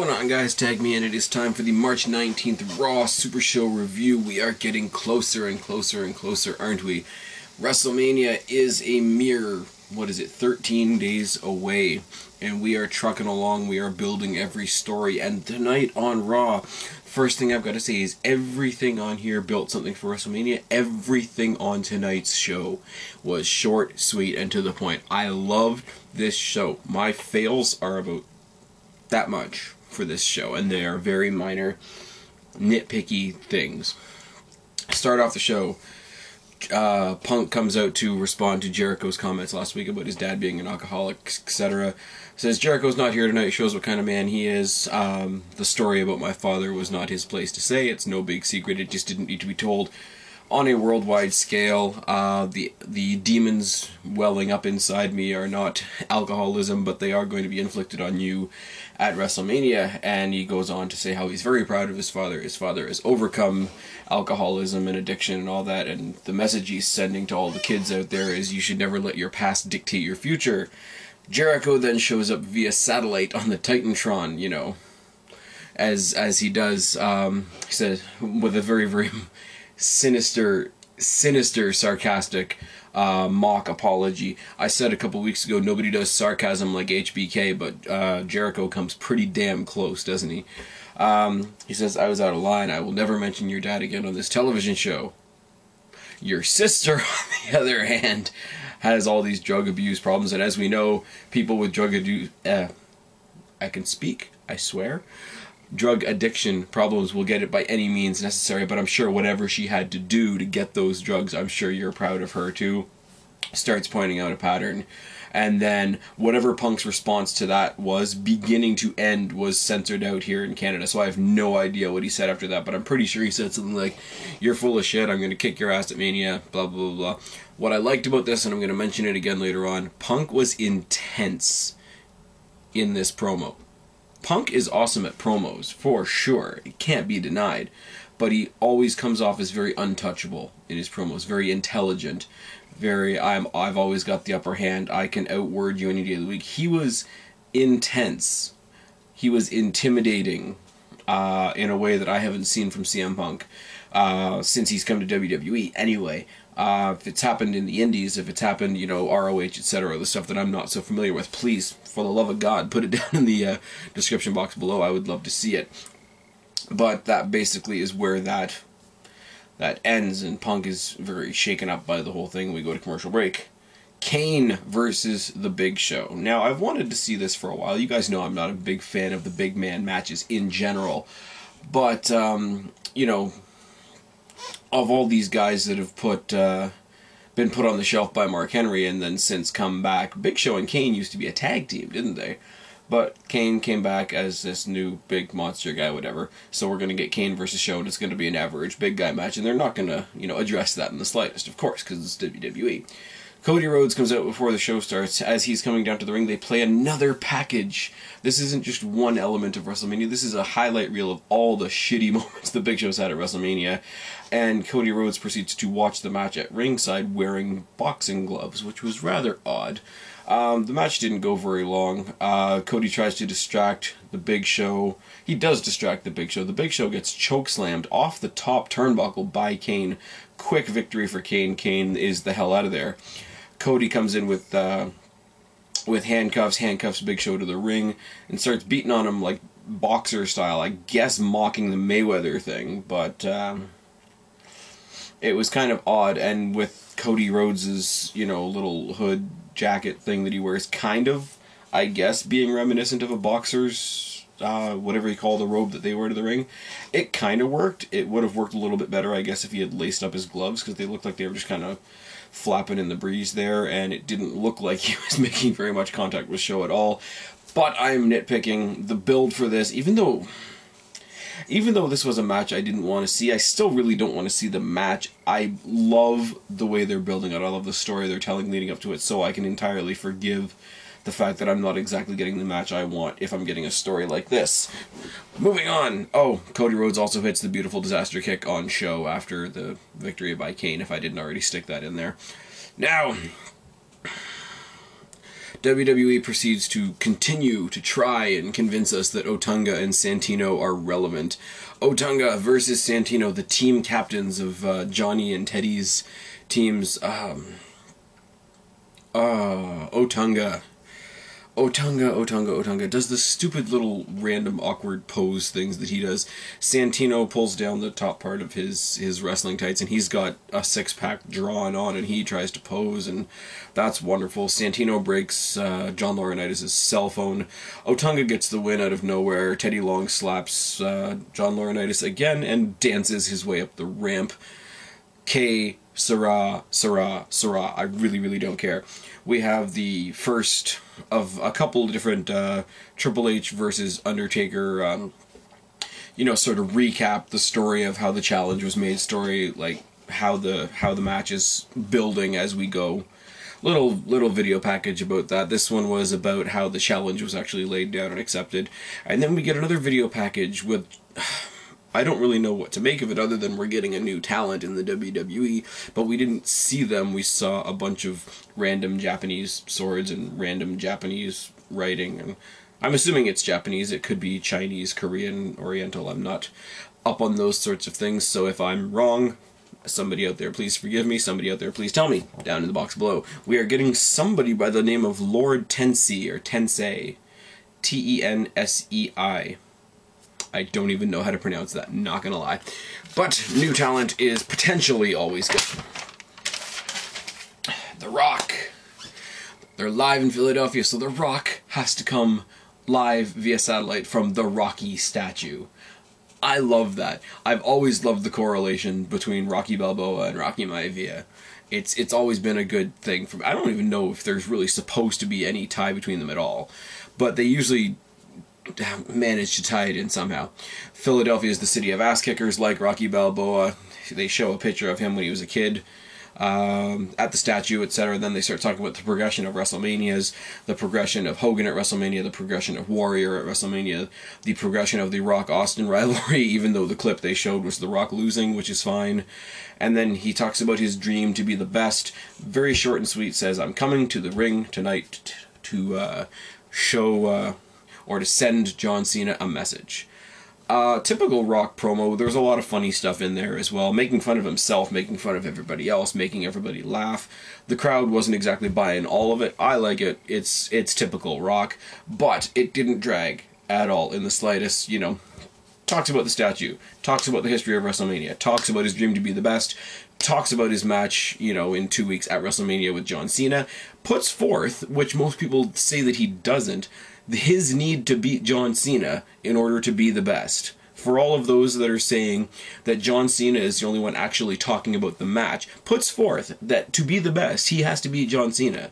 going on, guys? Tag me in. It is time for the March 19th Raw Super Show review. We are getting closer and closer and closer, aren't we? WrestleMania is a mere, 13 days away. And we are trucking along. We are building every story. And tonight on Raw, first thing I've got to say is everything on here built something for WrestleMania. Everything on tonight's show was short, sweet, and to the point. I loved this show. My fails are about that much for this show, and they are very minor, nitpicky things. Start off the show. Punk comes out to respond to Jericho's comments last week about his dad being an alcoholic, etc. Says Jericho's not here tonight, shows what kind of man he is. The story about my father was not his place to say. It's no big secret. It just didn't need to be told on a worldwide scale. The demons welling up inside me are not alcoholism, but they are going to be inflicted on you at WrestleMania. And he goes on to say how he's very proud of his father. His father has overcome alcoholism and addiction and all that, and the message he's sending to all the kids out there is you should never let your past dictate your future. Jericho then shows up via satellite on the Titantron, you know, as he does. He said with a very, very sinister, sarcastic mock apology. I said a couple weeks ago nobody does sarcasm like HBK, but Jericho comes pretty damn close, doesn't he? He says, I was out of line. I will never mention your dad again on this television show. Your sister, on the other hand, has all these drug abuse problems, and as we know, people with drug abuse, I can speak, I swear, drug addiction problems will get it by any means necessary, but I'm sure whatever she had to do to get those drugs, I'm sure you're proud of her too. Starts pointing out a pattern. And then whatever Punk's response to that was, beginning to end, was censored out here in Canada. So I have no idea what he said after that, but I'm pretty sure he said something like, you're full of shit, I'm going to kick your ass at Mania, blah, blah, blah, blah. What I liked about this, and I'm going to mention it again later on, Punk was intense in this promo. Punk is awesome at promos, for sure. It can't be denied. But he always comes off as very untouchable in his promos, very intelligent, very, I've always got the upper hand, I can outword you any day of the week. He was intense. He was intimidating in a way that I haven't seen from CM Punk since he's come to WWE. Anyway, if it's happened in the Indies, if it's happened, you know, ROH, etc., the stuff that I'm not so familiar with, please, for the love of God, put it down in the description box below. I would love to see it. But that basically is where that ends, and Punk is very shaken up by the whole thing. We go to commercial break. Kane versus The Big Show. Now, I've wanted to see this for a while. You guys know I'm not a big fan of the big man matches in general. But, you know, of all these guys that have been put on the shelf by Mark Henry and then since come back, Big Show and Kane used to be a tag team, didn't they? But Kane came back as this new big monster guy, whatever. So we're going to get Kane versus Show, and it's going to be an average big guy match. And they're not going to, you know, address that in the slightest, of course, because it's WWE. Cody Rhodes comes out before the show starts. As he's coming down to the ring, they play another package. This isn't just one element of WrestleMania. This is a highlight reel of all the shitty moments the Big Show's had at WrestleMania. And Cody Rhodes proceeds to watch the match at ringside wearing boxing gloves, which was rather odd. The match didn't go very long. Cody tries to distract the Big Show. He does distract the Big Show. The Big Show gets chokeslammed off the top turnbuckle by Kane. Quick victory for Kane. Kane is the hell out of there. Cody comes in with handcuffs Big Show to the ring, and starts beating on him like boxer style. I guess mocking the Mayweather thing, but it was kind of odd. And with Cody Rhodes's, you know, little hood jacket thing that he wears, kind of, I guess, being reminiscent of a boxer's, whatever you call the robe that they wear to the ring. It kind of worked. It would have worked a little bit better, I guess, if he had laced up his gloves, because they looked like they were just kind of flapping in the breeze there, and it didn't look like he was making very much contact with Show at all. But I'm nitpicking the build for this. Even though this was a match I didn't want to see, I still really don't want to see the match. I love the way they're building it. I love the story they're telling leading up to it, so I can entirely forgive the fact that I'm not exactly getting the match I want if I'm getting a story like this. Moving on. Oh, Cody Rhodes also hits the beautiful disaster kick on Show after the victory by Kane, if I didn't already stick that in there. Now, WWE proceeds to continue to try and convince us that Otunga and Santino are relevant. Otunga versus Santino, the team captains of Johnny and Teddy's teams. Otunga does the stupid little random awkward pose things that he does. Santino pulls down the top part of his wrestling tights, and he's got a six-pack drawn on, and he tries to pose, and that's wonderful. Santino breaks John Laurinaitis' cell phone. Otunga gets the win out of nowhere. Teddy Long slaps John Laurinaitis again and dances his way up the ramp. Sarah, I really don't care. We have the first of a couple of different Triple H versus Undertaker, sort of recap the story of how the challenge was made, story like how the match is building as we go. Little video package about that. This one was about how the challenge was actually laid down and accepted. And then we get another video package with... I don't really know what to make of it other than we're getting a new talent in the WWE, but we didn't see them. We saw a bunch of random Japanese swords and random Japanese writing, and I'm assuming it's Japanese. It could be Chinese, Korean, Oriental. I'm not up on those sorts of things, so if I'm wrong, somebody out there please forgive me, somebody out there please tell me down in the box below. We are getting somebody by the name of Lord Tensei, or Tensei, Tensei. I don't even know how to pronounce that, not gonna lie. But new talent is potentially always good. The Rock. They're live in Philadelphia, so The Rock has to come live via satellite from the Rocky statue. I love that. I've always loved the correlation between Rocky Balboa and Rocky Maivia. It's always been a good thing. I don't even know if there's really supposed to be any tie between them at all, but they usually managed to tie it in somehow. Philadelphia is the city of ass kickers, like Rocky Balboa. They show a picture of him when he was a kid at the statue, etc. Then they start talking about the progression of WrestleManias, the progression of Hogan at WrestleMania, the progression of Warrior at WrestleMania, the progression of the Rock-Austin rivalry, even though the clip they showed was The Rock losing, which is fine. And then he talks about his dream to be the best. Very short and sweet, says, I'm coming to the ring tonight to show... or to send John Cena a message. Typical Rock promo. There's a lot of funny stuff in there as well. Making fun of himself, making fun of everybody else, making everybody laugh. The crowd wasn't exactly buying all of it. I like it. It's typical Rock. But it didn't drag at all in the slightest. Talks about the statue. Talks about the history of WrestleMania. Talks about his dream to be the best. Talks about his match, in 2 weeks at WrestleMania with John Cena. Puts forth, which most people say that he doesn't, his need to beat John Cena in order to be the best. For all of those that are saying that John Cena is the only one actually talking about the match, puts forth that to be the best, he has to beat John Cena.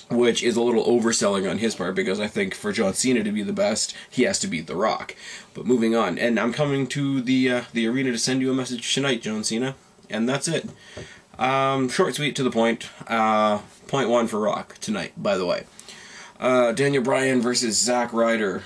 Which is a little overselling on his part, because I think for John Cena to be the best, he has to beat The Rock. But moving on, and I'm coming to the arena to send you a message tonight, John Cena. And that's it. Short, sweet, to the point. Point one for Rock tonight, by the way. Daniel Bryan versus Zack Ryder.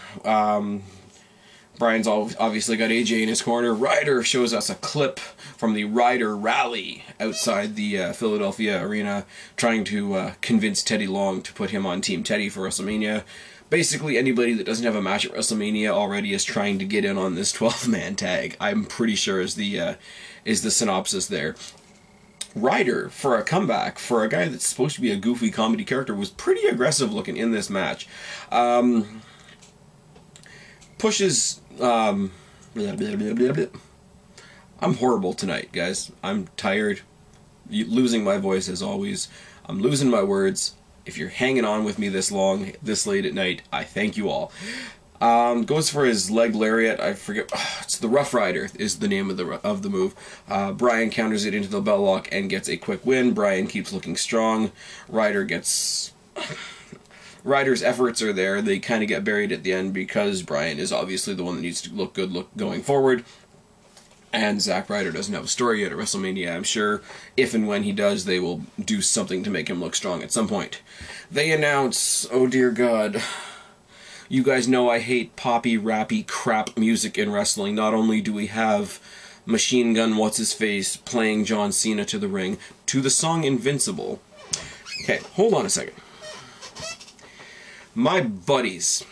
Bryan's obviously got AJ in his corner. Ryder shows us a clip from the Ryder rally outside the Philadelphia arena, trying to convince Teddy Long to put him on Team Teddy for WrestleMania. Basically, anybody that doesn't have a match at WrestleMania already is trying to get in on this 12-man tag. I'm pretty sure is the synopsis there. Ryder, for a comeback, for a guy that's supposed to be a goofy comedy character, was pretty aggressive looking in this match. Pushes... I'm horrible tonight, guys. I'm tired. Losing my voice as always. I'm losing my words. If you're hanging on with me this long, this late at night, I thank you all. Goes for his leg lariat. I forget. It's the Rough Rider is the name of the move. Bryan counters it into the bell lock and gets a quick win. Bryan keeps looking strong. Ryder's efforts are there. They kind of get buried at the end because Bryan is obviously the one that needs to look good going forward. And Zack Ryder doesn't have a story yet at WrestleMania. I'm sure if and when he does, they will do something to make him look strong at some point. They announce, oh dear God, you guys know I hate poppy, rappy, crap music in wrestling. Not only do we have Machine Gun What's-His-Face playing John Cena to the ring, to the song Invincible. Okay, hold on a second. My buddies,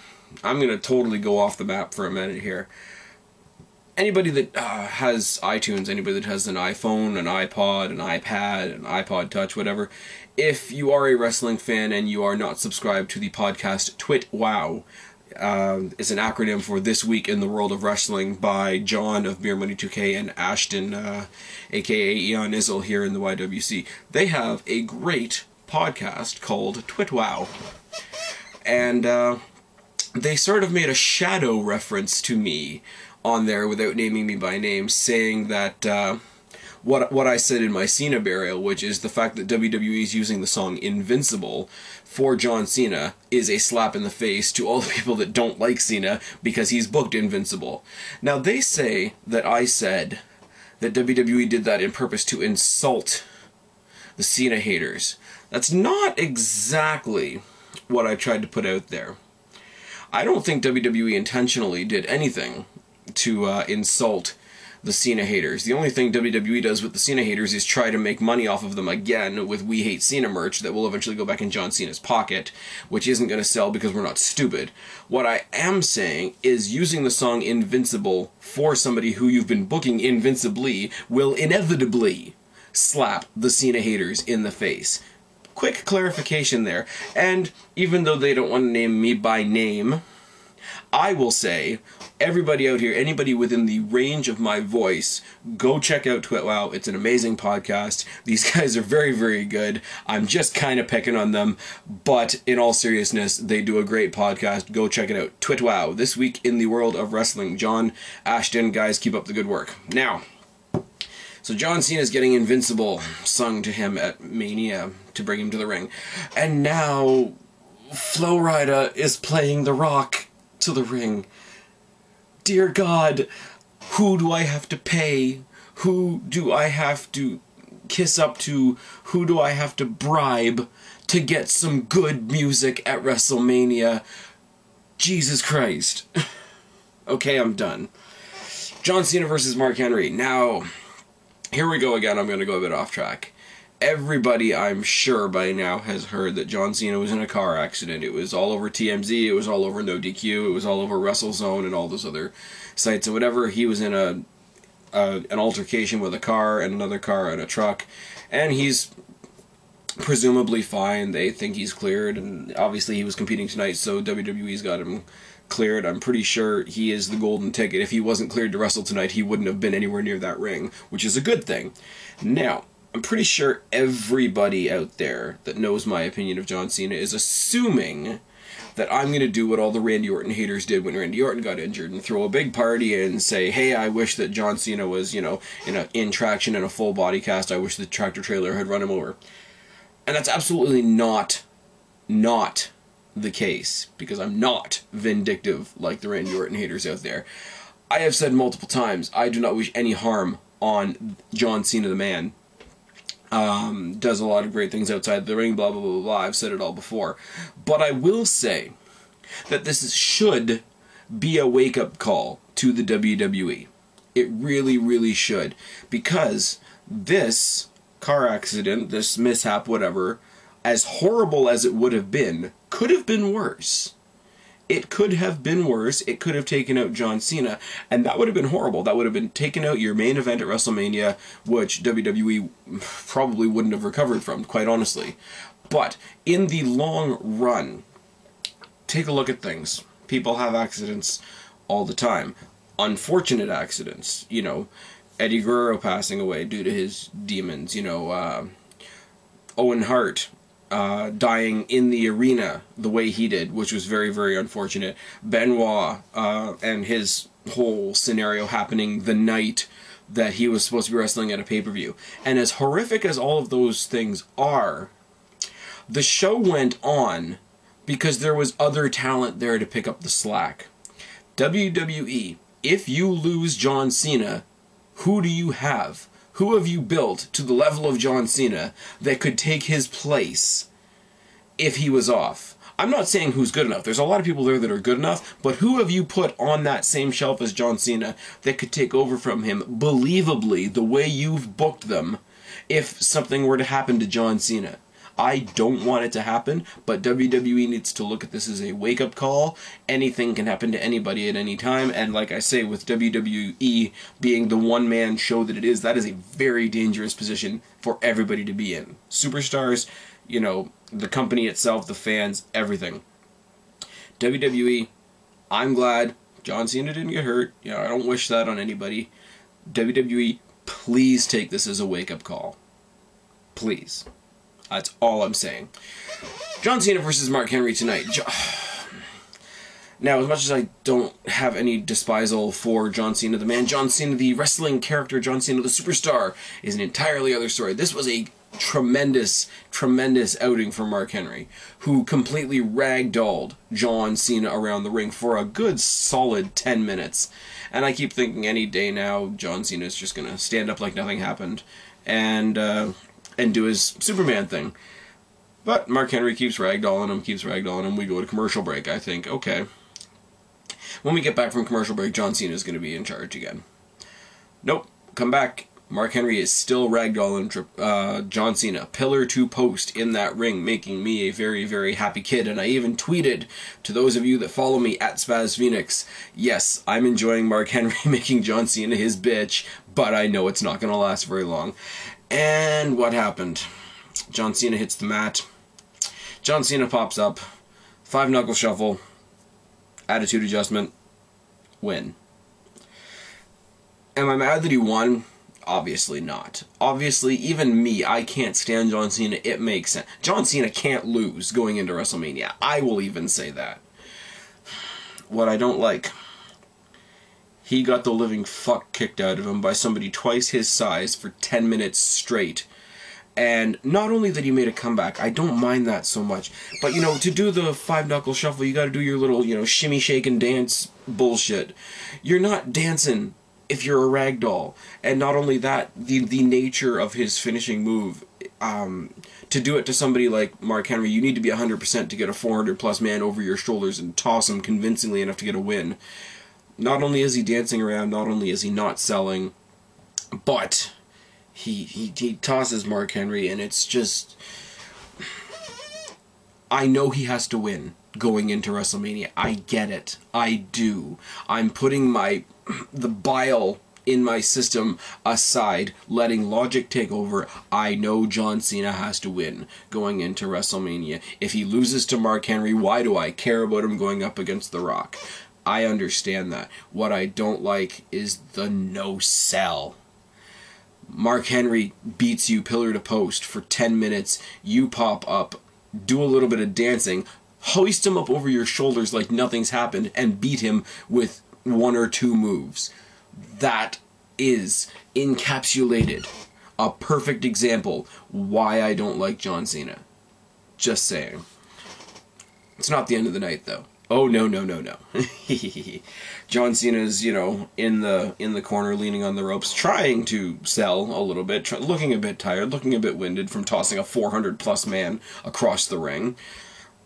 I'm going to totally go off the map for a minute here. Anybody that has iTunes, anybody that has an iPhone, an iPod, an iPad, an iPod Touch, whatever, if you are a wrestling fan and you are not subscribed to the podcast TwitWow, it's an acronym for This Week in the World of Wrestling by John of Beer Money 2K and Ashton, aka Eon Izzle here in the YWC. They have a great podcast called TwitWow. And they sort of made a shadow reference to me on there without naming me by name, saying that what I said in my Cena burial, which is the fact that WWE is using the song Invincible for John Cena, is a slap in the face to all the people that don't like Cena because he's booked Invincible. Now, they say that I said that WWE did that in purpose to insult the Cena haters. That's not exactly what I tried to put out there. I don't think WWE intentionally did anything to insult the Cena haters. The only thing WWE does with the Cena haters is try to make money off of them again with We Hate Cena merch that will eventually go back in John Cena's pocket, which isn't going to sell because we're not stupid. What I am saying is using the song Invincible for somebody who you've been booking invincibly will inevitably slap the Cena haters in the face. Quick clarification there. And even though they don't want to name me by name, I will say, everybody out here, anybody within the range of my voice, go check out TwitWow. It's an amazing podcast. These guys are very, very good. I'm just kind of picking on them, but in all seriousness, they do a great podcast. Go check it out. TwitWow, This Week in the World of Wrestling. John, Ashton, guys, keep up the good work. Now, so John Cena's getting Invincible sung to him at Mania to bring him to the ring. And now, Ryder is playing The Rock to the ring. Dear God, who do I have to pay? Who do I have to kiss up to? Who do I have to bribe to get some good music at WrestleMania? Jesus Christ. Okay, I'm done. John Cena versus Mark Henry. Now, here we go again. I'm going to go a bit off track. Everybody, I'm sure, by now has heard that John Cena was in a car accident. It was all over TMZ, it was all over No DQ, it was all over WrestleZone and all those other sites and whatever. He was in an altercation with a car and another car and a truck, and he's presumably fine. They think he's cleared, and obviously he was competing tonight, so WWE's got him cleared. I'm pretty sure he is the golden ticket. If he wasn't cleared to wrestle tonight, he wouldn't have been anywhere near that ring, which is a good thing. Now, I'm pretty sure everybody out there that knows my opinion of John Cena is assuming that I'm going to do what all the Randy Orton haters did when Randy Orton got injured and throw a big party and say, hey, I wish that John Cena was, in traction in a full body cast. I wish the tractor trailer had run him over. And that's absolutely not the case, because I'm not vindictive like the Randy Orton haters out there. I have said multiple times, I do not wish any harm on John Cena the man. Does a lot of great things outside the ring, blah, blah, blah, blah. I've said it all before. But I will say that this should be a wake-up call to the WWE. It really, really should. Because this car accident, this mishap, whatever, as horrible as it would have been, could have been worse. It could have been worse. It could have taken out John Cena, and that would have been horrible. That would have been taken out your main event at WrestleMania, which WWE probably wouldn't have recovered from, quite honestly. But in the long run, take a look at things. People have accidents all the time. Unfortunate accidents. Eddie Guerrero passing away due to his demons. Owen Hart dying in the arena the way he did, which was very, very unfortunate. Benoit and his whole scenario happening the night that he was supposed to be wrestling at a pay-per-view. And as horrific as all of those things are, the show went on because there was other talent there to pick up the slack. WWE, if you lose John Cena, who do you have? Who have you built to the level of John Cena that could take his place if he was off? I'm not saying who's good enough. There's a lot of people there that are good enough, but who have you put on that same shelf as John Cena that could take over from him believably the way you've booked them if something were to happen to John Cena? I don't want it to happen, but WWE needs to look at this as a wake-up call. Anything can happen to anybody at any time, and like I say, with WWE being the one-man show that it is, that is a very dangerous position for everybody to be in. Superstars, you know, the company itself, the fans, everything. WWE, I'm glad John Cena didn't get hurt. You know, I don't wish that on anybody. WWE, please take this as a wake-up call. Please. That's all I'm saying. John Cena versus Mark Henry tonight. Now, as much as I don't have any despisal for John Cena the man, John Cena the wrestling character, John Cena the superstar, is an entirely other story. This was a tremendous, tremendous outing for Mark Henry, who completely ragdolled John Cena around the ring for a good solid 10 minutes. And I keep thinking any day now, John Cena is just going to stand up like nothing happened and do his Superman thing. But Mark Henry keeps ragdolling him, we go to commercial break. I think, okay. When we get back from commercial break, John Cena is going to be in charge again. Nope, come back. Mark Henry is still ragdolling John Cena, pillar to post in that ring, making me a very, very happy kid. And I even tweeted to those of you that follow me at SpazPhoenix, yes, I'm enjoying Mark Henry making John Cena his bitch, but I know it's not going to last very long. And what happened? John Cena hits the mat. John Cena pops up. 5-knuckle shuffle. Attitude adjustment. Win. Am I mad that he won? Obviously not. Obviously, even me, I can't stand John Cena. It makes sense. John Cena can't lose going into WrestleMania. I will even say that. What I don't like, he got the living fuck kicked out of him by somebody twice his size for 10 minutes straight. And not only that he made a comeback, I don't mind that so much, but, you know, to do the 5-knuckle shuffle, you gotta do your little, you know, shimmy, shake, and dance bullshit. You're not dancing if you're a ragdoll. And not only that, the nature of his finishing move, to do it to somebody like Mark Henry, you need to be 100% to get a 400-plus man over your shoulders and toss him convincingly enough to get a win. Not only is he dancing around, not only is he not selling, but he tosses Mark Henry, and it's just, I know he has to win going into WrestleMania. I get it. I do. I'm putting the bile in my system aside, letting logic take over. I know John Cena has to win going into WrestleMania. If he loses to Mark Henry, why do I care about him going up against The Rock? I understand that. What I don't like is the no-sell. Mark Henry beats you pillar to post for 10 minutes, you pop up, do a little bit of dancing, hoist him up over your shoulders like nothing's happened, and beat him with 1 or 2 moves. That is encapsulated. A perfect example why I don't like John Cena. Just saying. It's not the end of the night, though. Oh, no, no, no, no. John Cena's, you know, in the corner, leaning on the ropes, trying to sell a little bit, looking a bit tired, looking a bit winded from tossing a 400-plus man across the ring.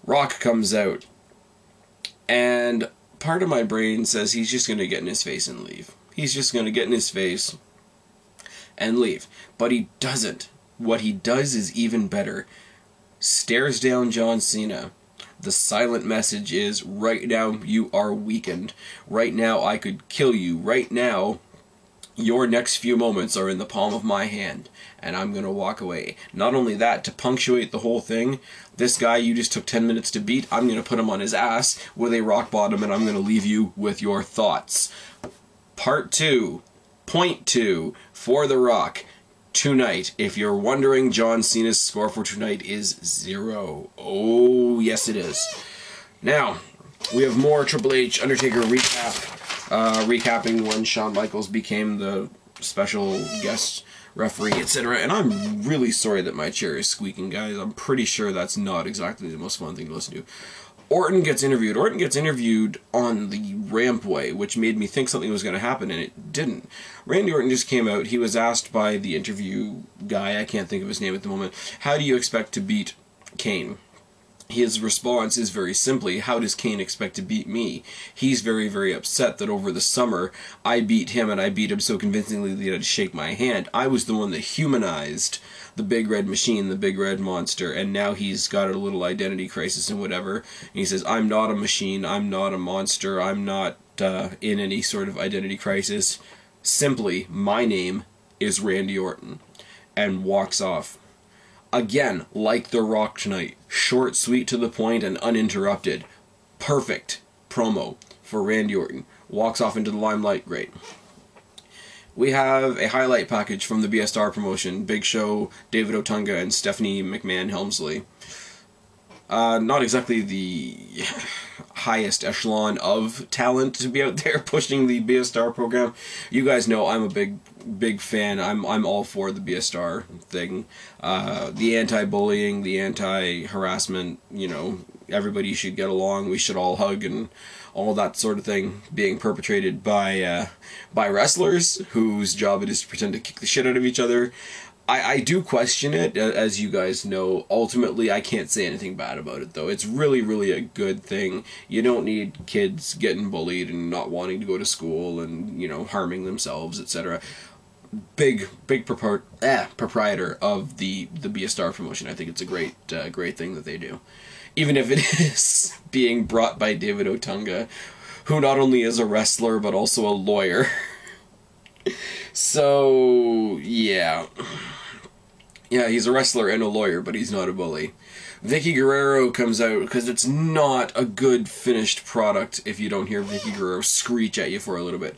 Rock comes out, and part of my brain says he's just going to get in his face and leave. He's just going to get in his face and leave. But he doesn't. What he does is even better. Stares down John Cena. The silent message is, right now you are weakened. Right now I could kill you. Right now your next few moments are in the palm of my hand, and I'm going to walk away. Not only that, to punctuate the whole thing, this guy you just took 10 minutes to beat, I'm going to put him on his ass with a rock bottom, and I'm going to leave you with your thoughts. Part 2, point 2, for The Rock. Tonight, if you're wondering, John Cena's score for tonight is 0. Oh, yes it is. Now, we have more Triple H Undertaker recap, recapping when Shawn Michaels became the special guest referee, etc. And I'm really sorry that my chair is squeaking, guys. I'm pretty sure that's not exactly the most fun thing to listen to. Orton gets interviewed. Orton gets interviewed on the rampway, which made me think something was going to happen, and it didn't. Randy Orton just came out. He was asked by the interview guy, I can't think of his name at the moment, how do you expect to beat Kane? His response is very simply, how does Kane expect to beat me? He's very, very upset that over the summer I beat him, and I beat him so convincingly that he had to shake my hand. I was the one that humanized the big red machine, the big red monster, and now he's got a little identity crisis and whatever. And he says, I'm not a machine, I'm not a monster, I'm not in any sort of identity crisis. Simply, my name is Randy Orton. And walks off. Again, like The Rock tonight. Short, sweet, to the point, and uninterrupted. Perfect promo for Randy Orton. Walks off into the limelight. Great. We have a highlight package from the BSR promotion. Big Show, David Otunga, and Stephanie McMahon Helmsley. Not exactly the highest echelon of talent to be out there pushing the BSR program. You guys know I'm a big fan. I'm all for the BSR thing. The anti-bullying, the anti-harassment, you know, everybody should get along, we should all hug, and all that sort of thing being perpetrated by wrestlers whose job it is to pretend to kick the shit out of each other. I do question it, as you guys know. Ultimately, I can't say anything bad about it, though. It's really, really a good thing. You don't need kids getting bullied and not wanting to go to school and, you know, harming themselves, etc. Big proprietor of the BSR promotion. I think it's a great thing that they do. Even if it is being brought by David Otunga, who not only is a wrestler, but also a lawyer. So, yeah. Yeah, he's a wrestler and a lawyer, but he's not a bully. Vicky Guerrero comes out because it's not a good finished product if you don't hear Vicky Guerrero screech at you for a little bit.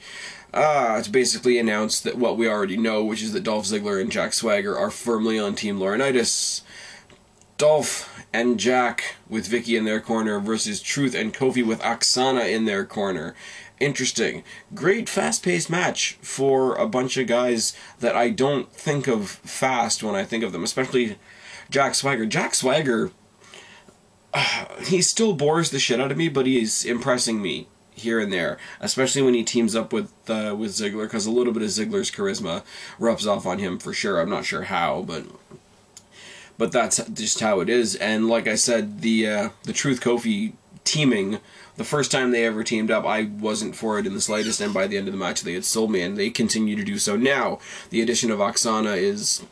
It's basically announced that what we already know, which is that Dolph Ziggler and Jack Swagger are firmly on Team Laurinaitis. Dolph and Jack with Vicky in their corner versus Truth and Kofi with Oksana in their corner. Interesting. Great fast-paced match for a bunch of guys that I don't think of fast when I think of them, especially Jack Swagger. Jack Swagger, he still bores the shit out of me, but he's impressing me here and there, especially when he teams up with Ziggler, because a little bit of Ziggler's charisma rubs off on him for sure. I'm not sure how, but that's just how it is. And like I said, the Truth Kofi teaming, the first time they ever teamed up, I wasn't for it in the slightest, and by the end of the match they had sold me, and they continue to do so now. The addition of Oksana is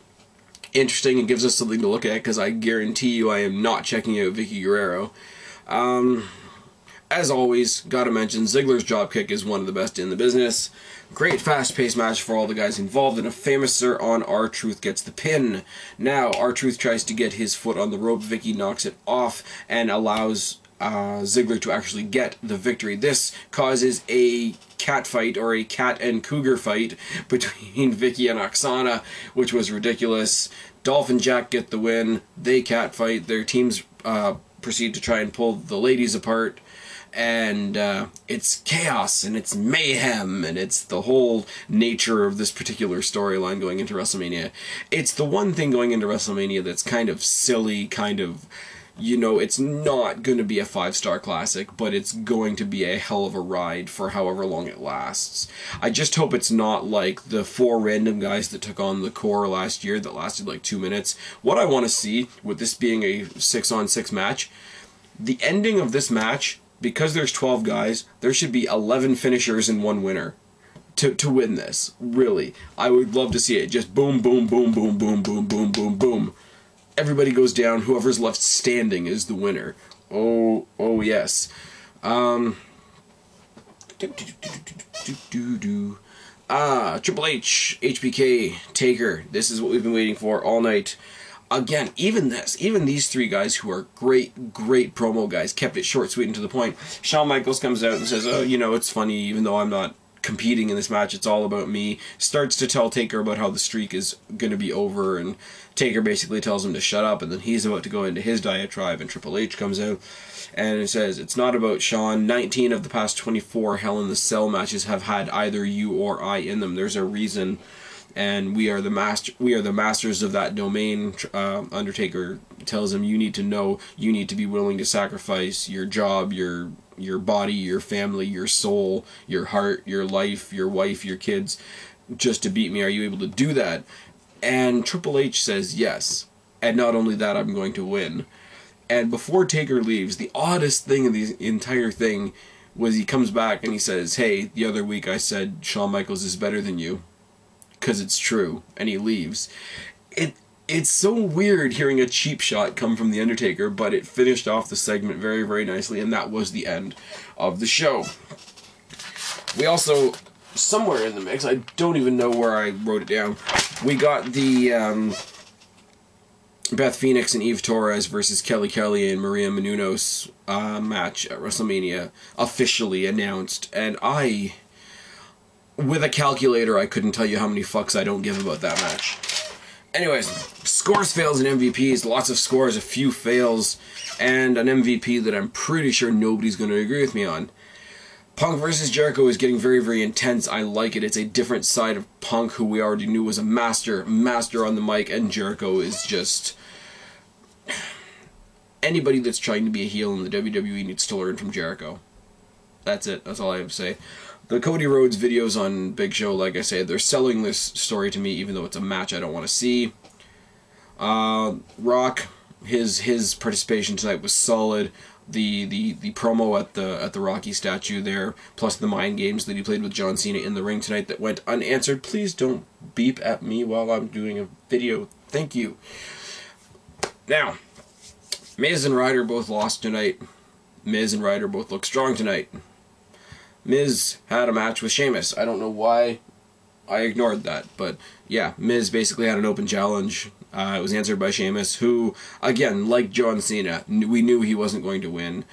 interesting and gives us something to look at, because I guarantee you I am not checking out Vicky Guerrero. As always, gotta mention, Ziggler's dropkick is one of the best in the business. Great fast-paced match for all the guys involved, and a famouser on R-Truth gets the pin. Now, R-Truth tries to get his foot on the rope, Vicky knocks it off, and allows Ziggler to actually get the victory. This causes a cat fight, or a cat and cougar fight, between Vicky and Oksana, which was ridiculous. Dolph and Jack get the win. They cat fight. Their teams proceed to try and pull the ladies apart. And it's chaos, and it's mayhem, and it's the whole nature of this particular storyline going into WrestleMania. It's the one thing going into WrestleMania that's kind of silly, kind of, you know, it's not going to be a 5-star classic, but it's going to be a hell of a ride for however long it lasts. I just hope it's not like the 4 random guys that took on the core last year that lasted like 2 minutes. What I want to see, with this being a 6-on-6 match, the ending of this match, because there's 12 guys, there should be 11 finishers and 1 winner to win this. Really. I would love to see it. Just boom, boom, boom, boom, boom, boom, boom, boom, boom. Everybody goes down. Whoever's left standing is the winner. Oh yes. Triple H, HBK, Taker. This is what we've been waiting for all night. Again, even these 3 guys who are great promo guys kept it short, sweet, and to the point. Shawn Michaels comes out and says, oh, you know, it's funny, even though I'm not competing in this match, it's all about me. Starts to tell Taker about how the streak is going to be over, and Taker basically tells him to shut up, and then he's about to go into his diatribe, and Triple H comes out and it says, it's not about Shawn. 19 of the past 24 Hell in the Cell matches have had either you or I in them. There's a reason. And we are the masters of that domain. Undertaker tells him, you need to know, you need to be willing to sacrifice your job, your body, your family, your soul, your heart, your life, your wife, your kids, just to beat me. Are you able to do that? And Triple H says yes. And not only that, I'm going to win. And before Taker leaves, the oddest thing in the entire thing was he comes back and he says, hey, the other week I said Shawn Michaels is better than you. Because it's true, and he leaves. It's so weird hearing a cheap shot come from The Undertaker, but it finished off the segment very, very nicely, and that was the end of the show. We also, somewhere in the mix, I don't even know where I wrote it down, we got the Beth Phoenix and Eve Torres versus Kelly Kelly and Maria Menounos match at WrestleMania officially announced, and with a calculator, I couldn't tell you how many fucks I don't give about that match. Anyways, scores, fails, and MVPs. Lots of scores, a few fails, and an MVP that I'm pretty sure nobody's going to agree with me on. Punk versus Jericho is getting very, very intense. I like it. It's a different side of Punk, who we already knew was a master on the mic, and Jericho is just... Anybody that's trying to be a heel in the WWE needs to learn from Jericho. That's it. That's all I have to say. The Cody Rhodes videos on Big Show, like I said, they're selling this story to me, even though it's a match I don't want to see. Rock, his participation tonight was solid. The promo at the Rocky statue there, plus the mind games that he played with John Cena in the ring tonight that went unanswered. Please don't beep at me while I'm doing a video. Thank you. Now, Miz and Ryder both lost tonight. Miz and Ryder both look strong tonight. Miz had a match with Sheamus. I don't know why I ignored that, but yeah, Miz basically had an open challenge. It was answered by Sheamus, who, again, like John Cena, we knew he wasn't going to win,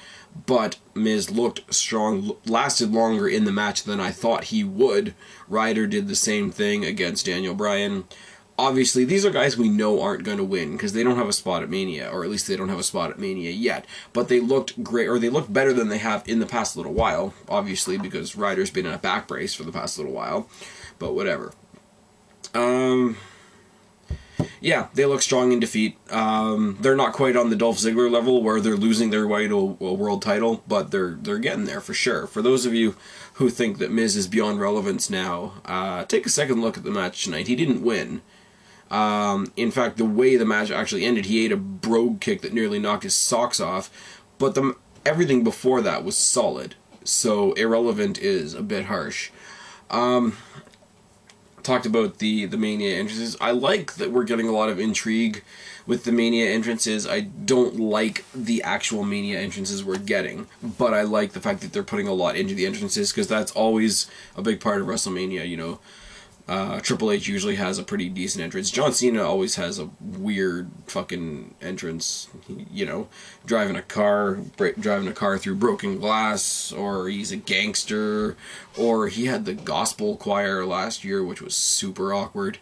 but Miz looked strong, lasted longer in the match than I thought he would. Ryder did the same thing against Daniel Bryan. Obviously, these are guys we know aren't going to win, because they don't have a spot at Mania, or at least they don't have a spot at Mania yet. But they looked great, or they looked better than they have in the past little while, obviously, because Ryder's been in a back brace for the past little while. But whatever. Yeah, they look strong in defeat. They're not quite on the Dolph Ziggler level, where they're losing their way to a world title, but they're getting there for sure. For those of you who think that Miz is beyond relevance now, take a second look at the match tonight. He didn't win. In fact, the way the match actually ended, he ate a brogue kick that nearly knocked his socks off, but everything before that was solid, so irrelevant is a bit harsh. Talked about the Mania entrances. I like that we're getting a lot of intrigue with the Mania entrances. I don't like the actual Mania entrances we're getting, but I like the fact that they're putting a lot into the entrances, because that's always a big part of WrestleMania, you know. Triple H usually has a pretty decent entrance. John Cena always has a weird fucking entrance, you know, driving a car through broken glass, or he's a gangster, or he had the gospel choir last year, which was super awkward.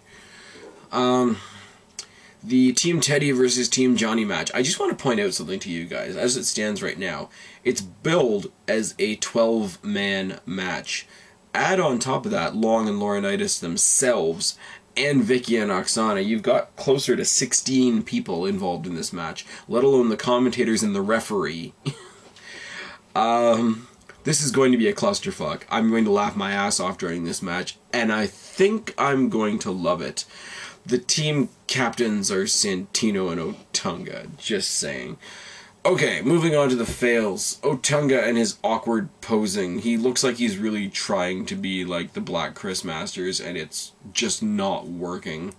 The Team Teddy versus Team Johnny match. I just want to point out something to you guys. As it stands right now, it's billed as a 12-man match. Add on top of that Long and Laurinaitis themselves, and Vicky and Oksana. You've got closer to 16 people involved in this match, let alone the commentators and the referee. This is going to be a clusterfuck. I'm going to laugh my ass off during this match, and I think I'm going to love it. The team captains are Santino and Otunga, just saying. Okay, moving on to the fails. Otunga and his awkward posing. He looks like he's really trying to be like the Black Chris Masters, and it's just not working.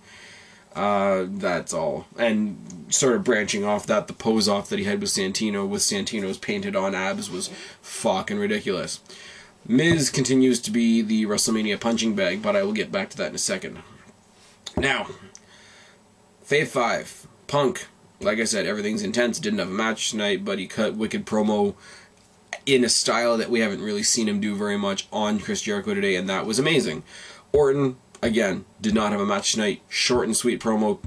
That's all. And sort of branching off that, the pose-off that he had with Santino's painted-on abs was fucking ridiculous. Miz continues to be the WrestleMania punching bag, but I will get back to that in a second. Now, Fave 5. Punk. Like I said, everything's intense. Didn't have a match tonight, but he cut wicked promo in a style that we haven't really seen him do very much on Chris Jericho today, and that was amazing. Orton, again, did not have a match tonight. Short and sweet promo,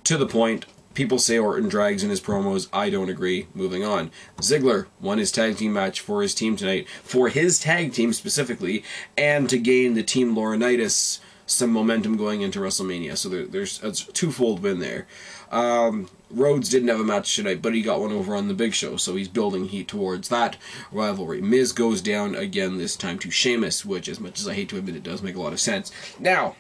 to the point. People say Orton drags in his promos. I don't agree. Moving on. Ziggler won his tag team match for his team tonight, for his tag team specifically, and to gain the Team Laurinaitis some momentum going into WrestleMania. So there's a twofold win there. Rhodes didn't have a match tonight, but he got one over on the Big Show, so he's building heat towards that rivalry. Miz goes down again, this time to Sheamus, which, as much as I hate to admit, it does make a lot of sense. Now,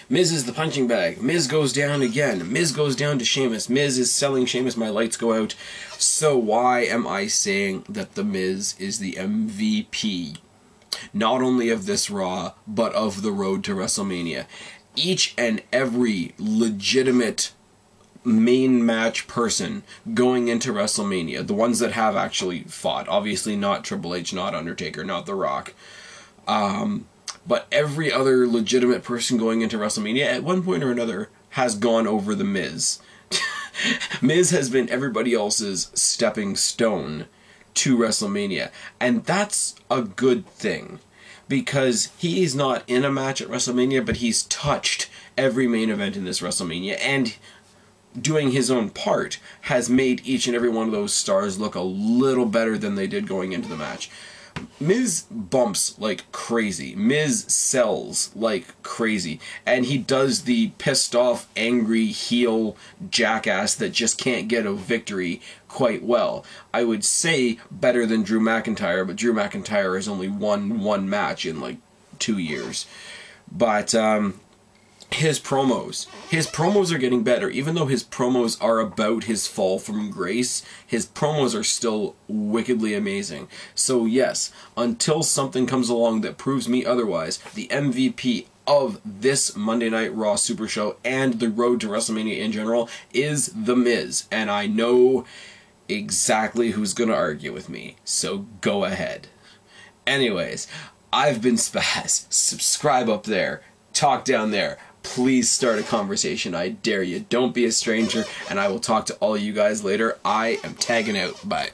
Miz is the punching bag. Miz goes down again. Miz goes down to Sheamus. Miz is selling Sheamus, my lights go out. So why am I saying that the Miz is the MVP? Not only of this Raw, but of the road to WrestleMania. each and every legitimate main match person going into WrestleMania, the ones that have actually fought, obviously not Triple H, not Undertaker, not The Rock, but every other legitimate person going into WrestleMania at one point or another has gone over The Miz. Miz has been everybody else's stepping stone to WrestleMania, and that's a good thing, because he's not in a match at WrestleMania, but he's touched every main event in this WrestleMania, and doing his own part has made each and every one of those stars look a little better than they did going into the match. Miz bumps like crazy. Miz sells like crazy. And he does the pissed off, angry heel jackass that just can't get a victory quite well. I would say better than Drew McIntyre, but Drew McIntyre has only won one match in like 2 years. But his promos are getting better. Even though his promos are about his fall from grace, his promos are still wickedly amazing. So yes, until something comes along that proves me otherwise, the MVP of this Monday Night Raw Super Show and the road to WrestleMania in general is The Miz. And I know exactly who's going to argue with me, so go ahead. Anyways, I've been Spaz. Subscribe up there. Talk down there. Please start a conversation. I dare you. Don't be a stranger, and I will talk to all you guys later. I am tagging out. Bye.